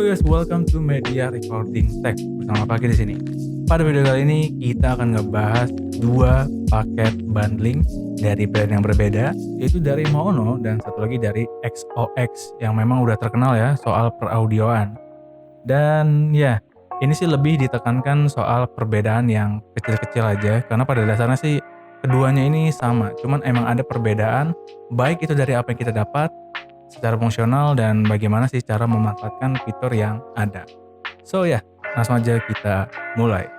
guys, welcome to Media Recording Tech bersama Paki di sini. Pada video kali ini kita akan ngebahas dua paket bundling dari brand yang berbeda, yaitu dari Maono dan satu lagi dari XOX yang memang udah terkenal ya soal peraudioan. Dan ya, ini sih lebih ditekankan soal perbedaan yang kecil-kecil aja, karena pada dasarnya sih keduanya ini sama, cuman emang ada perbedaan baik itu dari apa yang kita dapat secara fungsional dan bagaimana sih cara memanfaatkan fitur yang ada. So ya, langsung aja kita mulai.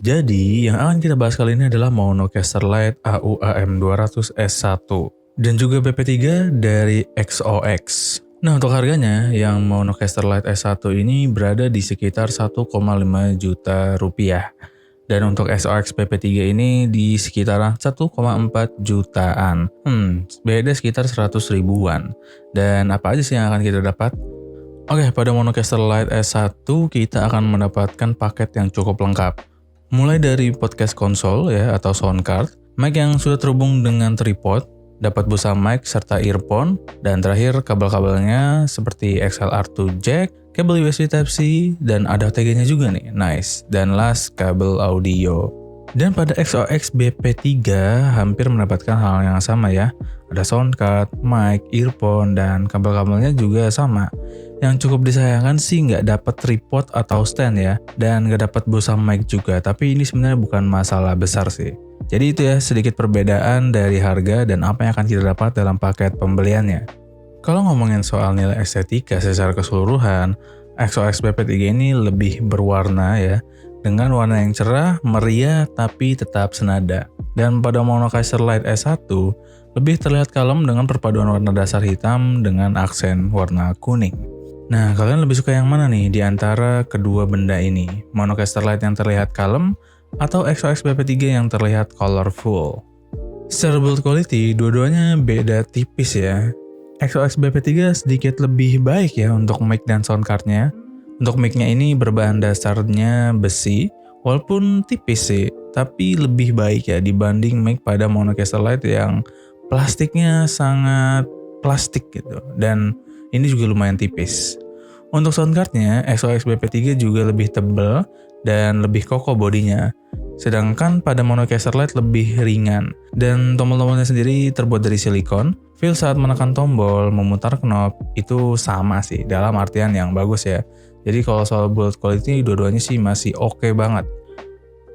Jadi, yang akan kita bahas kali ini adalah Monocaster Lite AU-AM200S1 dan juga BP3 dari XOX. Nah, untuk harganya, yang Monocaster Lite S1 ini berada di sekitar 1,5 juta rupiah. Dan untuk XOX BP3 ini di sekitaran 1,4 jutaan. Beda sekitar 100 ribuan. Dan apa aja sih yang akan kita dapat? Oke, pada Monocaster Lite S1 kita akan mendapatkan paket yang cukup lengkap. Mulai dari podcast konsol ya atau sound card, mic yang sudah terhubung dengan tripod, dapat busa mic serta earphone, dan terakhir kabel-kabelnya seperti XLR2 jack, kabel USB Type-C, dan ada OTG-nya juga nih, nice. Dan last, kabel audio. Dan pada XOX BP3 hampir mendapatkan hal yang sama ya. Ada sound card, mic, earphone, dan kabel-kabelnya juga sama. Yang cukup disayangkan sih nggak dapat tripod atau stand ya, dan nggak dapat busa mic juga. Tapi ini sebenarnya bukan masalah besar sih. Jadi itu ya sedikit perbedaan dari harga dan apa yang akan kita dapat dalam paket pembeliannya. Kalau ngomongin soal nilai estetika secara keseluruhan, XOX BP3 ini lebih berwarna ya, dengan warna yang cerah, meriah, tapi tetap senada. Dan pada Monocaster Lite S1, lebih terlihat kalem dengan perpaduan warna dasar hitam dengan aksen warna kuning. Nah, kalian lebih suka yang mana nih di antara kedua benda ini? Monocaster Lite yang terlihat kalem atau XOX BP3 yang terlihat colorful? Secara build quality, dua-duanya beda tipis ya. XOX BP3 sedikit lebih baik ya untuk mic dan sound card-nya. Untuk mic-nya ini berbahan dasarnya besi, walaupun tipis sih, tapi lebih baik ya dibanding mic pada Monocaster Lite yang plastiknya sangat plastik gitu. Dan ini juga lumayan tipis. Untuk sound card-nya, XOX BP3 juga lebih tebal dan lebih kokoh bodinya. Sedangkan pada Monocaster Lite lebih ringan. Dan tombol-tombolnya sendiri terbuat dari silikon. Feel saat menekan tombol, memutar knob, itu sama sih dalam artian yang bagus ya. Jadi kalau soal build quality, dua-duanya sih masih oke banget.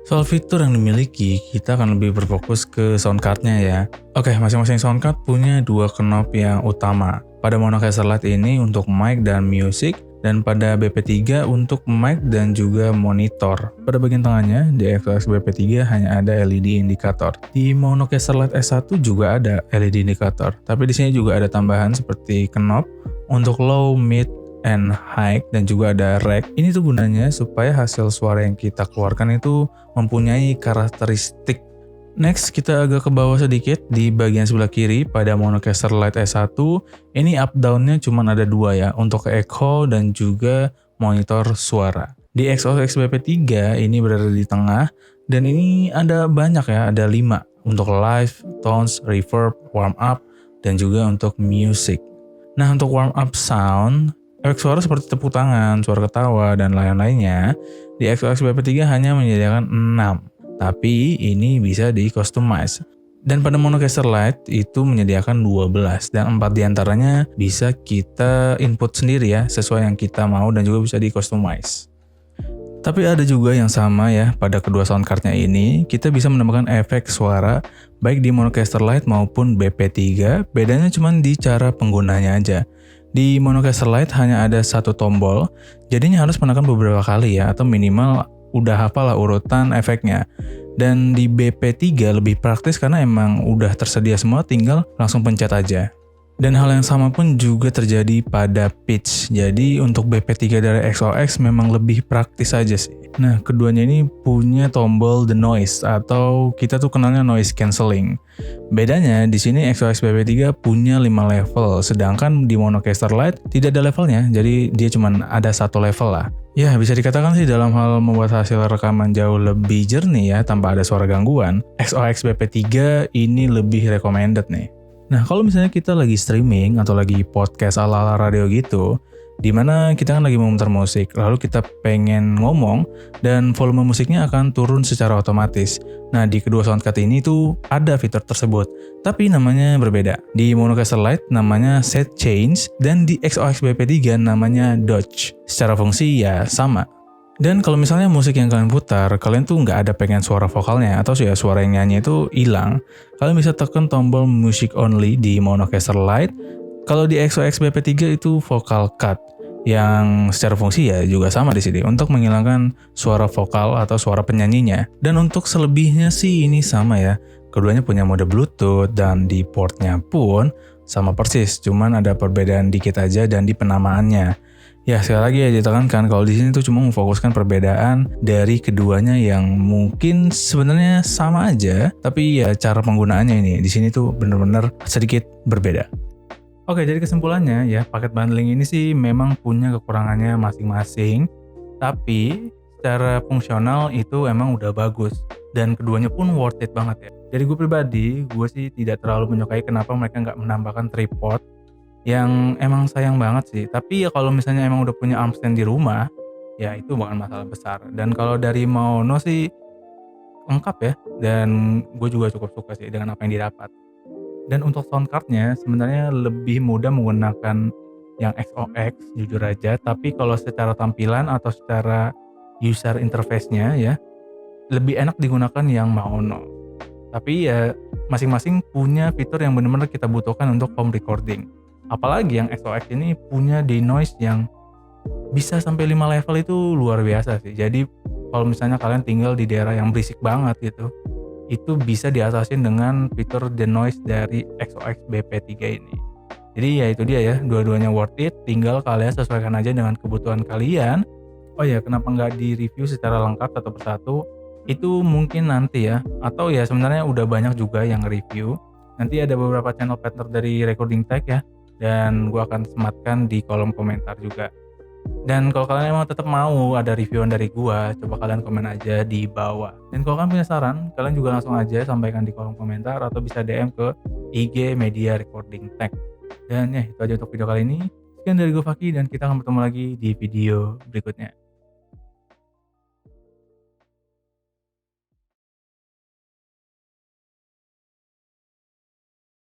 Soal fitur yang dimiliki, kita akan lebih berfokus ke sound card-nya ya. Oke, masing-masing sound card punya dua knob yang utama. Pada Monocaster Lite ini untuk mic dan music, dan pada BP3 untuk mic dan juga monitor. Pada bagian tengahnya, di XOX BP3 hanya ada LED indikator. Di Monocaster Lite S1 juga ada LED indikator, tapi di sini juga ada tambahan seperti knob untuk low, mid, and high, dan juga ada rack. Ini tuh gunanya supaya hasil suara yang kita keluarkan itu mempunyai karakteristik. Next, kita agak ke bawah sedikit di bagian sebelah kiri pada Monocaster Lite S1. Ini up down-nya cuma ada dua ya, untuk echo dan juga monitor suara. Di XOX BP3 ini berada di tengah, dan ini ada banyak ya, ada 5 untuk live, tones, reverb, warm up, dan juga untuk music. Nah, untuk warm up sound, efek suara seperti tepuk tangan, suara ketawa, dan lain-lainnya, di XOX BP3 hanya menyediakan 6. Tapi ini bisa di-customize. Dan pada Monocaster Lite itu menyediakan 12, dan 4 diantaranya bisa kita input sendiri ya, sesuai yang kita mau dan juga bisa di-customize. Tapi ada juga yang sama ya, pada kedua sound card-nya ini, kita bisa menambahkan efek suara baik di Monocaster Lite maupun BP3, bedanya cuma di cara penggunanya aja. Di Monocaster Lite hanya ada satu tombol, jadinya harus menekan beberapa kali ya, atau minimal udah hafal lah urutan efeknya. Dan di BP3 lebih praktis karena emang udah tersedia semua, tinggal langsung pencet aja. Dan hal yang sama pun juga terjadi pada pitch. Jadi untuk BP3 dari XOX memang lebih praktis aja sih. Nah, keduanya ini punya tombol the noise atau kita tuh kenalnya noise cancelling. Bedanya di sini XOX BP3 punya 5 level, sedangkan di Monocaster Lite tidak ada levelnya, jadi dia cuma ada satu level lah. Ya, bisa dikatakan sih dalam hal membuat hasil rekaman jauh lebih jernih ya, tanpa ada suara gangguan, XOX BP3 ini lebih recommended nih. Nah, kalau misalnya kita lagi streaming atau lagi podcast ala-ala radio gitu, dimana kita kan lagi memutar musik, lalu kita pengen ngomong, dan volume musiknya akan turun secara otomatis. Nah, di kedua soundcard ini tuh ada fitur tersebut, tapi namanya berbeda. Di Monocaster Lite namanya Set Change, dan di XOX BP3 namanya Dodge. Secara fungsi ya sama. Dan kalau misalnya musik yang kalian putar, kalian tuh nggak ada pengen suara vokalnya atau ya suara yang nyanyi itu hilang, kalian bisa tekan tombol Music Only di Monocaster Lite. Kalau di XOX BP3 itu Vocal Cut, yang secara fungsi ya juga sama di sini untuk menghilangkan suara vokal atau suara penyanyinya. Dan untuk selebihnya sih ini sama ya, keduanya punya mode Bluetooth dan di portnya pun sama persis, cuman ada perbedaan dikit aja dan di penamaannya. Ya, sekali lagi ya ditekankan kalau di sini tuh cuma memfokuskan perbedaan dari keduanya yang mungkin sebenarnya sama aja, tapi ya cara penggunaannya ini di sini tuh bener-bener sedikit berbeda. Oke, jadi kesimpulannya ya, paket bundling ini sih memang punya kekurangannya masing-masing, tapi secara fungsional itu emang udah bagus dan keduanya pun worth it banget ya. Jadi gue pribadi, gue sih tidak terlalu menyukai kenapa mereka nggak menambahkan tripod yang emang sayang banget sih. Tapi ya kalau misalnya emang udah punya amp stand di rumah, ya itu bukan masalah besar. Dan kalau dari Maono sih lengkap ya, dan gue juga cukup suka sih dengan apa yang didapat. Dan untuk sound cardnya sebenarnya lebih mudah menggunakan yang XOX jujur aja, tapi kalau secara tampilan atau secara user interface-nya ya, lebih enak digunakan yang Maono. Tapi ya masing-masing punya fitur yang benar-benar kita butuhkan untuk home recording. Apalagi yang XOX ini punya denoise yang bisa sampai 5 level itu luar biasa sih. Jadi kalau misalnya kalian tinggal di daerah yang berisik banget gitu, itu bisa diatasin dengan fitur denoise dari XOX BP3 ini. Jadi ya itu dia ya, dua-duanya worth it, tinggal kalian sesuaikan aja dengan kebutuhan kalian. Oh ya, kenapa nggak di review secara lengkap satu persatu? Itu mungkin nanti ya, atau ya sebenarnya udah banyak juga yang review. Nanti ada beberapa channel partner dari Recording Tech ya, dan gue akan sematkan di kolom komentar juga. Dan kalau kalian emang tetap mau ada reviewan dari gue, coba kalian komen aja di bawah. Dan kalau kalian punya saran, kalian juga langsung aja sampaikan di kolom komentar atau bisa DM ke IG Media Recording Tech. Dan ya itu aja untuk video kali ini. Sekian dari gue Faki dan kita akan bertemu lagi di video berikutnya.